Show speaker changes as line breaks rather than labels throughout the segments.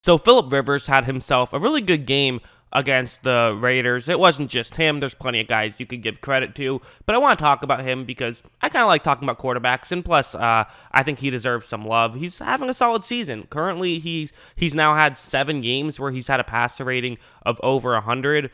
So Phillip Rivers had himself a really good game against the Raiders. It wasn't just him. There's plenty of guys you could give credit to, but I want to talk about him because I kind of like talking about quarterbacks, and plus, I think he deserves some love. He's having a solid season. Currently, he's now had 7 games where he's had a passer rating of over 100.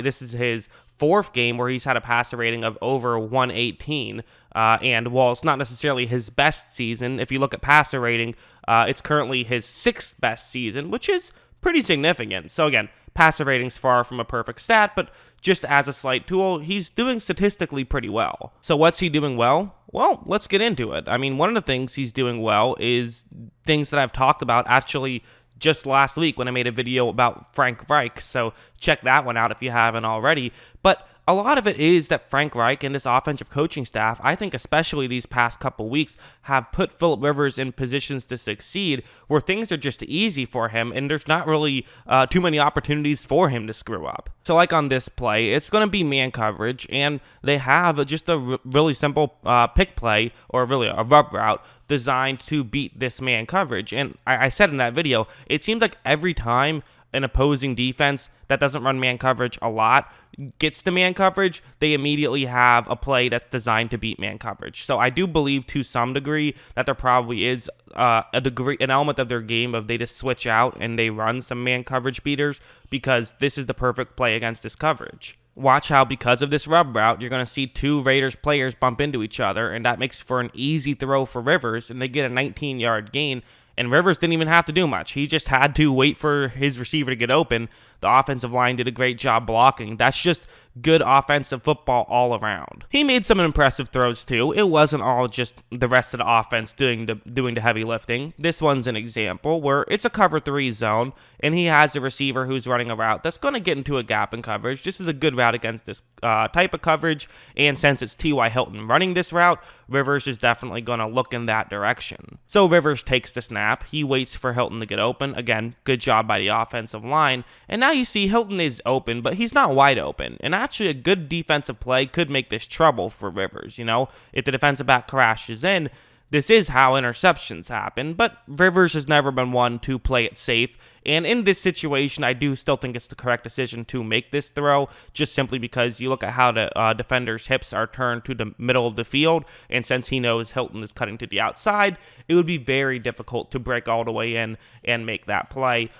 This is his 4th game where he's had a passer rating of over 118. And while it's not necessarily his best season, if you look at passer rating, it's currently his 6th best season, which is pretty significant. So again, passer rating's far from a perfect stat, but just as a slight tool, he's doing statistically pretty well. So what's he doing well? Well, let's get into it. I mean, one of the things he's doing well is things that I've talked about actually just last week when I made a video about Frank Reich, so check that one out if you haven't already. But a lot of it is that Frank Reich and this offensive coaching staff, I think especially these past couple weeks, have put Phillip Rivers in positions to succeed where things are just easy for him and there's not really too many opportunities for him to screw up. So like on this play, it's going to be man coverage, and they have just a really simple pick play, or really a rub route, designed to beat this man coverage. And I said in that video, it seems like every time an opposing defense that doesn't run man coverage a lot gets to man coverage, they immediately have a play that's designed to beat man coverage. So I do believe to some degree that there probably is an element of their game of they just switch out and they run some man coverage beaters, because this is the perfect play against this coverage. Watch how, because of this rub route, you're going to see 2 Raiders players bump into each other, and that makes for an easy throw for Rivers, and they get a 19-yard gain. And Rivers didn't even have to do much. He just had to wait for his receiver to get open. The offensive line did a great job blocking. That's just good offensive football all around. He made some impressive throws too. It wasn't all just the rest of the offense doing the heavy lifting. This one's an example where it's a cover 3 zone, and he has a receiver who's running a route that's going to get into a gap in coverage. This is a good route against this type of coverage, and since it's T.Y. Hilton running this route, Rivers is definitely going to look in that direction. So Rivers takes the snap. He waits for Hilton to get open. Again, good job by the offensive line. And now you see Hilton is open, but he's not wide open. And actually a good defensive play could make this trouble for Rivers. You know, if the defensive back crashes in, this is how interceptions happen, but Rivers has never been one to play it safe. And in this situation, I do still think it's the correct decision to make this throw, just simply because you look at how the defender's hips are turned to the middle of the field, and since he knows Hilton is cutting to the outside, it would be very difficult to break all the way in and make that play.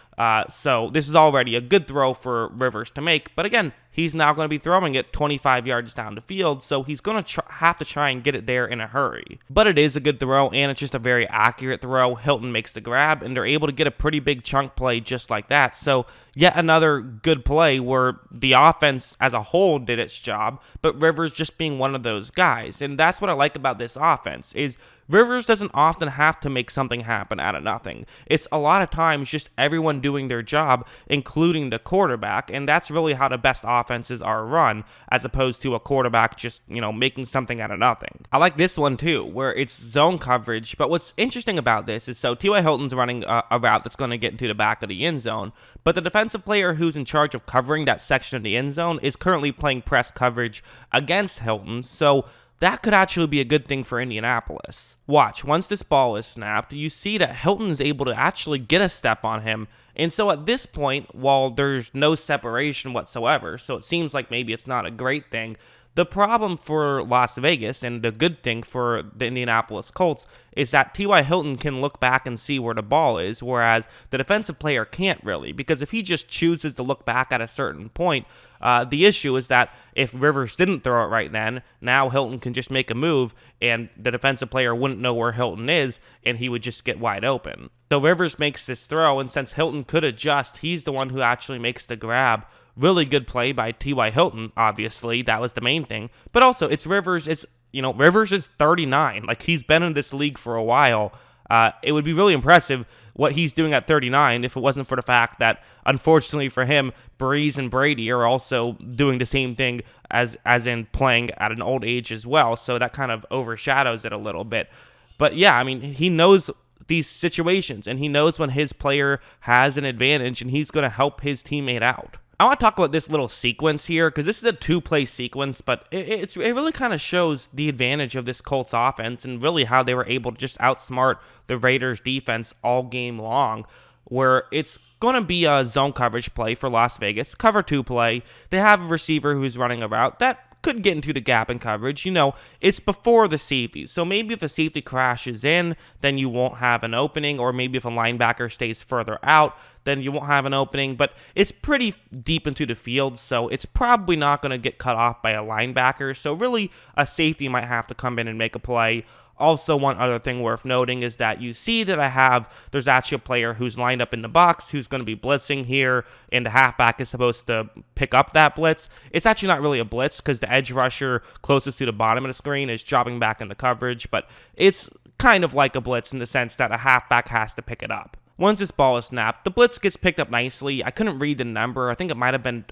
So this is already a good throw for Rivers to make, but again, he's now going to be throwing it 25 yards down the field, so he's going to have to try and get it there in a hurry. But it is a good throw, and it's just a very accurate throw. Hilton makes the grab, and they're able to get a pretty big chunk play just like that. So yet another good play where the offense as a whole did its job, but Rivers just being one of those guys. And that's what I like about this offense is Rivers doesn't often have to make something happen out of nothing. It's a lot of times just everyone doing their job, including the quarterback, and that's really how the best offenses are run, as opposed to a quarterback just, making something out of nothing. I like this one too, where it's zone coverage, but what's interesting about this is, so T.Y. Hilton's running a route that's going to get into the back of the end zone, but the defensive player who's in charge of covering that section of the end zone is currently playing press coverage against Hilton, so that could actually be a good thing for Indianapolis. Watch, once this ball is snapped, you see that Hilton's able to actually get a step on him. And so at this point, while there's no separation whatsoever, so it seems like maybe it's not a great thing, the problem for Las Vegas, and the good thing for the Indianapolis Colts, is that T.Y. Hilton can look back and see where the ball is, whereas the defensive player can't really, because if he just chooses to look back at a certain point, the issue is that if Rivers didn't throw it right then, now Hilton can just make a move, and the defensive player wouldn't know where Hilton is, and he would just get wide open. So Rivers makes this throw, and since Hilton could adjust, he's the one who actually makes the grab. Really good play by T.Y. Hilton, obviously. That was the main thing. But also, it's Rivers. Rivers is 39. Like, he's been in this league for a while. It would be really impressive what he's doing at 39 if it wasn't for the fact that, unfortunately for him, Breeze and Brady are also doing the same thing as in playing at an old age as well. So that kind of overshadows it a little bit. But yeah, I mean, he knows these situations, and he knows when his player has an advantage, and he's going to help his teammate out. I want to talk about this little sequence here, because this is a 2-play sequence, but it really kind of shows the advantage of this Colts offense and really how they were able to just outsmart the Raiders defense all game long. where it's going to be a zone coverage play for Las Vegas, cover 2 play. They have a receiver who's running a route that could get into the gap in coverage. It's before the safety. So maybe if a safety crashes in, then you won't have an opening, or maybe if a linebacker stays further out, then you won't have an opening. But it's pretty deep into the field, so it's probably not going to get cut off by a linebacker. So really, a safety might have to come in and make a play. Also, one other thing worth noting is that you see that there's actually a player who's lined up in the box who's going to be blitzing here, and the halfback is supposed to pick up that blitz. It's actually not really a blitz because the edge rusher closest to the bottom of the screen is dropping back into coverage, but it's kind of like a blitz in the sense that a halfback has to pick it up. Once this ball is snapped, the blitz gets picked up nicely. I couldn't read the number. I think it might have been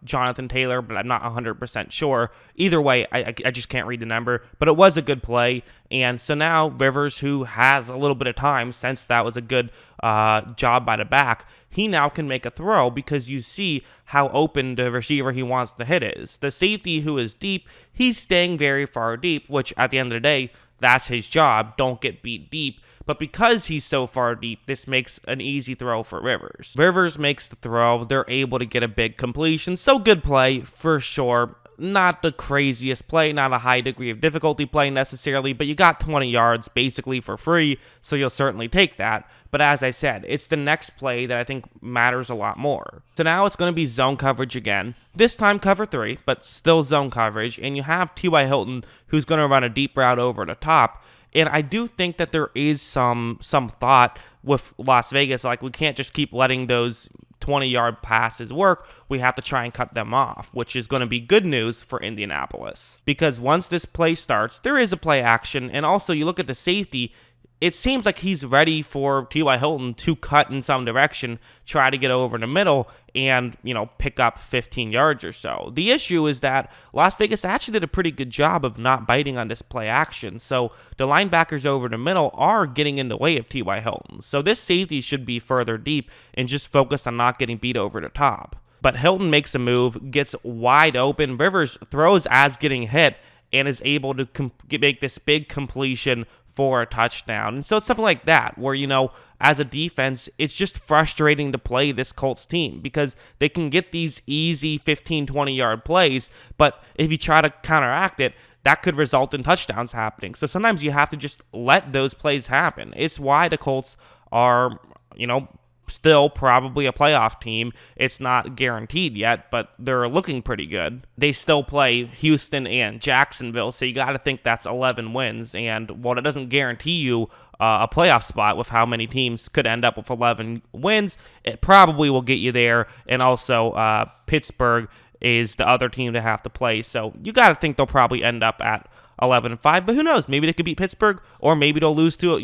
Jonathan Taylor, but I'm not 100% sure. Either way, I just can't read the number. But it was a good play. And so now Rivers, who has a little bit of time since that was a good job by the back, he now can make a throw because you see how open the receiver he wants to hit is. The safety who is deep, he's staying very far deep, which at the end of the day, that's his job. Don't get beat deep. But because he's so far deep, this makes an easy throw for Rivers. Rivers makes the throw. They're able to get a big completion. So good play for sure. Not the craziest play, not a high degree of difficulty play necessarily, but you got 20 yards basically for free, so you'll certainly take that. But as I said, it's the next play that I think matters a lot more. So now it's going to be zone coverage again. This time cover 3, but still zone coverage, and you have T.Y. Hilton who's going to run a deep route over the top. And I do think that there is some thought with Las Vegas, like we can't just keep letting those 20-yard passes work. We have to try and cut them off, which is going to be good news for Indianapolis. Because once this play starts, there is a play action, and also you look at the safety, it seems like he's ready for T.Y. Hilton to cut in some direction, try to get over in the middle, and, pick up 15 yards or so. The issue is that Las Vegas actually did a pretty good job of not biting on this play action, so the linebackers over the middle are getting in the way of T.Y. Hilton. So this safety should be further deep and just focused on not getting beat over the top. But Hilton makes a move, gets wide open, Rivers throws as getting hit, and is able to make this big completion for a touchdown. And so it's something like that where, as a defense, it's just frustrating to play this Colts team because they can get these easy 15, 20-yard plays, but if you try to counteract it, that could result in touchdowns happening. So sometimes you have to just let those plays happen. It's why the Colts are, still probably a playoff team. It's not guaranteed yet, but they're looking pretty good. They still play Houston and Jacksonville, so you got to think that's 11 wins. And while it doesn't guarantee you a playoff spot with how many teams could end up with 11 wins, it probably will get you there. And also Pittsburgh is the other team to have to play. So you got to think they'll probably end up at 11-5, but who knows? Maybe they could beat Pittsburgh, or maybe they'll lose to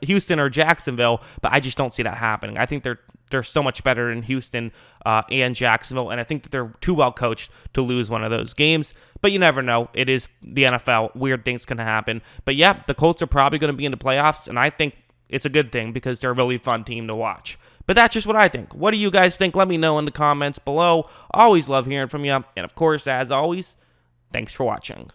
Houston or Jacksonville. But I just don't see that happening. I think they're so much better than Houston and Jacksonville, and I think that they're too well coached to lose one of those games. But you never know. It is the NFL. Weird things can happen. But yeah, the Colts are probably going to be in the playoffs, and I think it's a good thing because they're a really fun team to watch. But that's just what I think. What do you guys think? Let me know in the comments below. Always love hearing from you. And of course, as always, thanks for watching.